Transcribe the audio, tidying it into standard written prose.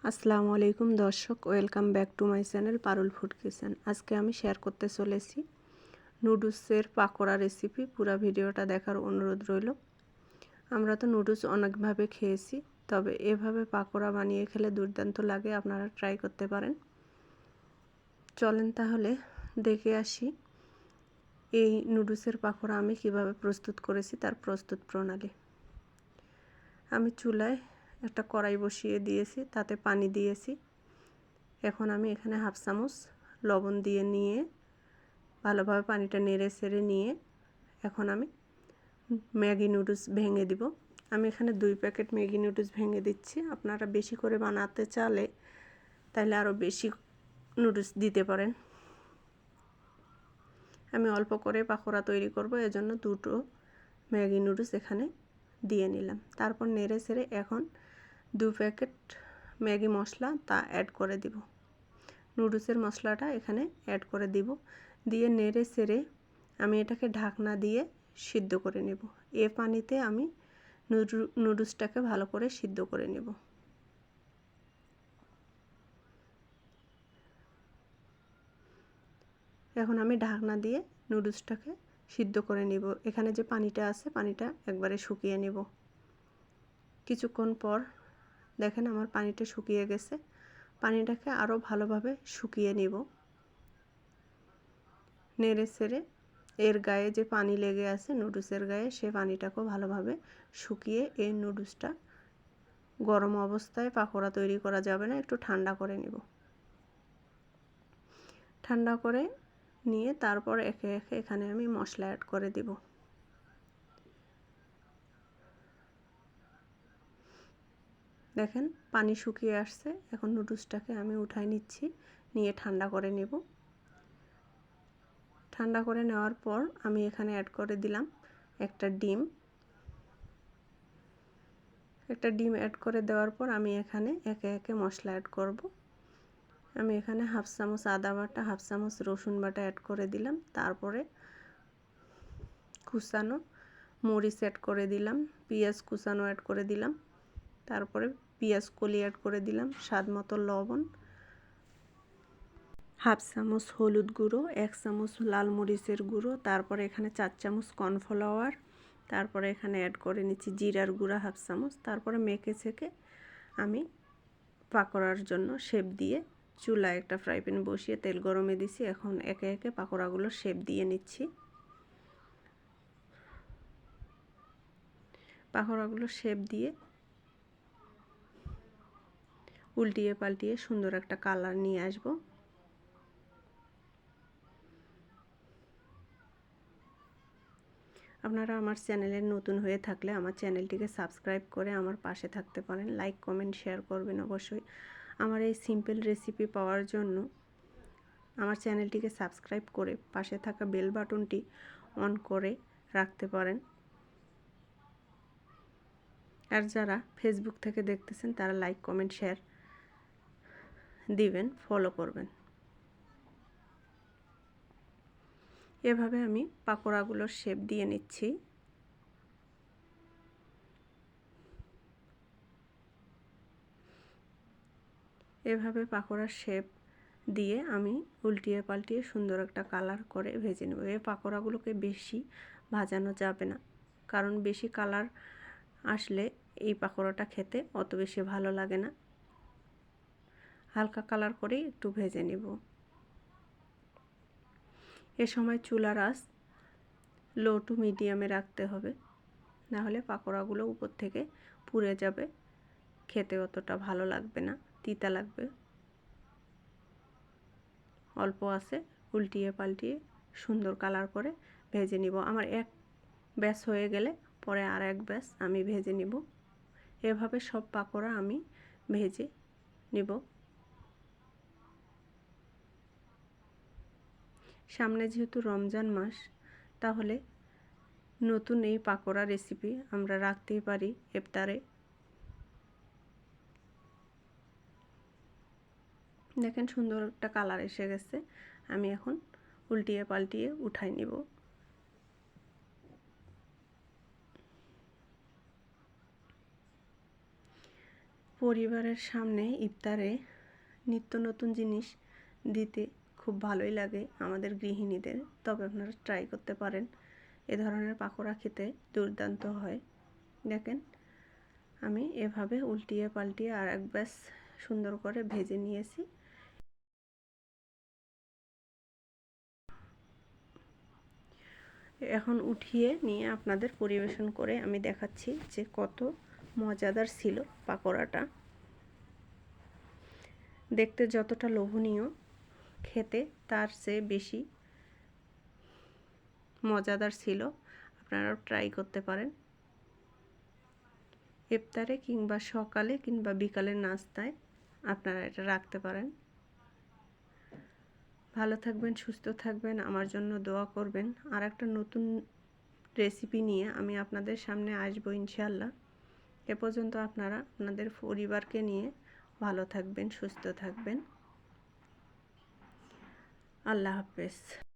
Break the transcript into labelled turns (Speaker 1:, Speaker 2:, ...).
Speaker 1: আসসালামু আলাইকুম দর্শক, welcome back to my channel Parul food kitchen. আজকে আমি শেয়ার করতে চলেছি নুডলসের পাকোড়া রেসিপি। পুরো ভিডিওটা দেখার অনুরোধ রইল। আমরা তো নুডলস অনেকভাবে খেয়েছি, তবে এভাবে পাকোড়া বানিয়ে খেলে দুর্দান্ত লাগে। আপনারা ট্রাই করতে পারেন। চলেন তাহলে দেখে আসি এই নুডলসের পাকোড়া আমি কিভাবে প্রস্তুত করেছি, তার প্রস্তুত প্রণালী। আমি চুলায় একটা কড়াই বসিয়ে দিয়েছি, তাতে পানি দিয়েছি। এখন আমি এখানে হাফ চামচ লবণ দিয়ে নিয়ে ভালোভাবে পানিটা নেড়ে ছেড়ে নিয়ে এখন আমি ম্যাগি নুডলস ভেঙে দিব। আমি এখানে 2 প্যাকেট ম্যাগি নুডলস ভেঙে দিচ্ছি। আপনারা বেশি করে বানাতে চাইলে তাহলে আরও বেশি নুডলস দিতে পারেন। আমি অল্প করে পাকোড়া তৈরি করব, এজন্য 2টো ম্যাগি নুডলস এখানে দিয়ে নিলাম। তারপর নেড়ে ছেড়ে এখন 2 প্যাকেট ম্যাগি মশলা তা অ্যাড করে দিব। নুডলসের মশলাটা এখানে অ্যাড করে দিব, দিয়ে নেড়ে ছেড়ে আমি এটাকে ঢাকনা দিয়ে সিদ্ধ করে নেব। এ পানিতে আমি নুডলসটাকে ভালো করে সিদ্ধ করে নেব। এখন আমি ঢাকনা দিয়ে নুডলসটাকে সিদ্ধ করে নেব। এখানে যে পানিটা আছে, পানিটা একবারে শুকিয়ে নেব। কিছুক্ষণ পর দেখেন আমার পানিটা শুকিয়ে গেছে। পানিটাকে আরও ভালোভাবে শুকিয়ে নেব। নেড়ে ছেড়ে এর গায়ে যে পানি লেগে আছে নুডলসের গায়ে, সে পানিটাকেও ভালোভাবে শুকিয়ে এই নুডলসটা গরম অবস্থায় পাকোড়া তৈরি করা যাবে না, একটু ঠান্ডা করে নেব। ঠান্ডা করে নিয়ে তারপর একে একে এখানে আমি মশলা অ্যাড করে দেব। দেখেন পানি শুকিয়ে আসছে। এখন নুডলসটাকে আমি উঠাই নিচ্ছি, নিয়ে ঠান্ডা করে নেব। ঠান্ডা করে নেওয়ার পর আমি এখানে অ্যাড করে দিলাম একটা ডিম। অ্যাড করে দেওয়ার পর আমি এখানে একে একে মশলা অ্যাড করব। আমি এখানে হাফ চামচ আদা বাটা, হাফ চামচ রসুন বাটা অ্যাড করে দিলাম। তারপরে কুচানো মরিচ অ্যাড করে দিলাম, পেঁয়াজ কুচানো অ্যাড করে দিলাম, তারপরে পেঁয়াজ কলি অ্যাড করে দিলাম, স্বাদ মতো লবণ, হাফ চামচ হলুদ গুঁড়ো, 1 চামচ লাল মরিচের গুঁড়ো, তারপরে এখানে 4 চামচ কর্নফ্লাওয়ার, তারপরে এখানে অ্যাড করে নিচ্ছি জিরার গুঁড়া হাফ চামচ। তারপরে মেখে ছেঁকে আমি পাকোড়ার জন্য শেপ দিয়ে চুলায় একটা ফ্রাই প্যান বসিয়ে তেল গরমে দিছি। এখন একে একে পাকোড়াগুলো শেপ দিয়ে নিচ্ছি। পাকোড়াগুলো শেপ দিয়ে উল্টিয়ে পাল্টিয়ে সুন্দর একটা কালার নিয়ে আসব। আপনারা আমার চ্যানেলের নতুন হয়ে থাকলে আমার চ্যানেলটিকে সাবস্ক্রাইব করে আমার পাশে থাকতে পারেন। লাইক কমেন্ট শেয়ার করবেন অবশ্যই। আমার এই সিম্পল রেসিপি পাওয়ার জন্য আমার চ্যানেলটিকে সাবস্ক্রাইব করে পাশে থাকা বেল বাটনটি অন করে রাখতে পারেন। আর যারা ফেসবুক থেকে দেখতেছেন তারা লাইক কমেন্ট শেয়ার দিবেন, ফলো করবেন। এভাবে আমি পাকোড়াগুলোর শেপ দিয়ে নিচ্ছি। এভাবে পাকোড়ার শেপ দিয়ে আমি উল্টিয়ে পাল্টিয়ে সুন্দর একটা কালার করে ভেজে নেব। এই পাকোড়াগুলোকে বেশি ভাজানো যাবে না, কারণ বেশি কালার আসলে এই পাকোড়াটা খেতে অত বেশি ভালো লাগে না। হালকা কালার করেই একটু ভেজে নেব। এ সময় চুলার আঁচ লো টু মিডিয়ামে রাখতে হবে, না হলে পাকোড়াগুলো উপর থেকে পুড়ে যাবে, খেতে অতটা ভালো লাগবে না, তিতা লাগবে। অল্প আছে উল্টিয়ে পাল্টিয়ে সুন্দর কালার করে ভেজে নিব। আমার এক ব্যাচ হয়ে গেলে পরে আর এক ব্যাচ আমি ভেজে নিব। এভাবে সব পাকোড়া আমি ভেজে নিব। সামনে যেহেতু রমজান মাস, তাহলে নতুন এই পাকোড়া রেসিপি আমরা রাখতেই পারি ইফতারে। দেখেন সুন্দর একটা কালার এসে গেছে। আমি এখন উল্টিয়ে পাল্টিয়ে উঠাই নিব। পরিবারের সামনে ইফতারে নিত্য নতুন জিনিস দিতে খুব ভালোই লাগে আমাদের গৃহিণীদের। তবে আপনারা ট্রাই করতে পারেন, এ ধরনের পাকোড়া খেতে দুর্দান্ত হয়। দেখেন আমি এভাবে উল্টিয়ে পাল্টিয়ে আর এক ব্যাস সুন্দর করে ভেজে নিয়েছি। এখন উঠিয়ে নিয়ে আপনাদের পরিবেশন করে আমি দেখাচ্ছি যে কত মজাদার ছিল পাকোড়াটা। দেখতে যতটা লোভনীয়, খেতে তার চেয়ে বেশি মজাদার ছিল। আপনারাও ট্রাই করতে পারেন ইফতারে কিংবা সকালে কিংবা বিকালের নাস্তায় আপনারা এটা রাখতে পারেন। ভালো থাকবেন, সুস্থ থাকবেন, আমার জন্য দোয়া করবেন। আর একটা নতুন রেসিপি নিয়ে আমি আপনাদের সামনে আসবো ইনশাআল্লাহ। এ পর্যন্ত আপনারা আপনাদের পরিবারকে নিয়ে ভালো থাকবেন, সুস্থ থাকবেন। আল্লাহ হাফেজ।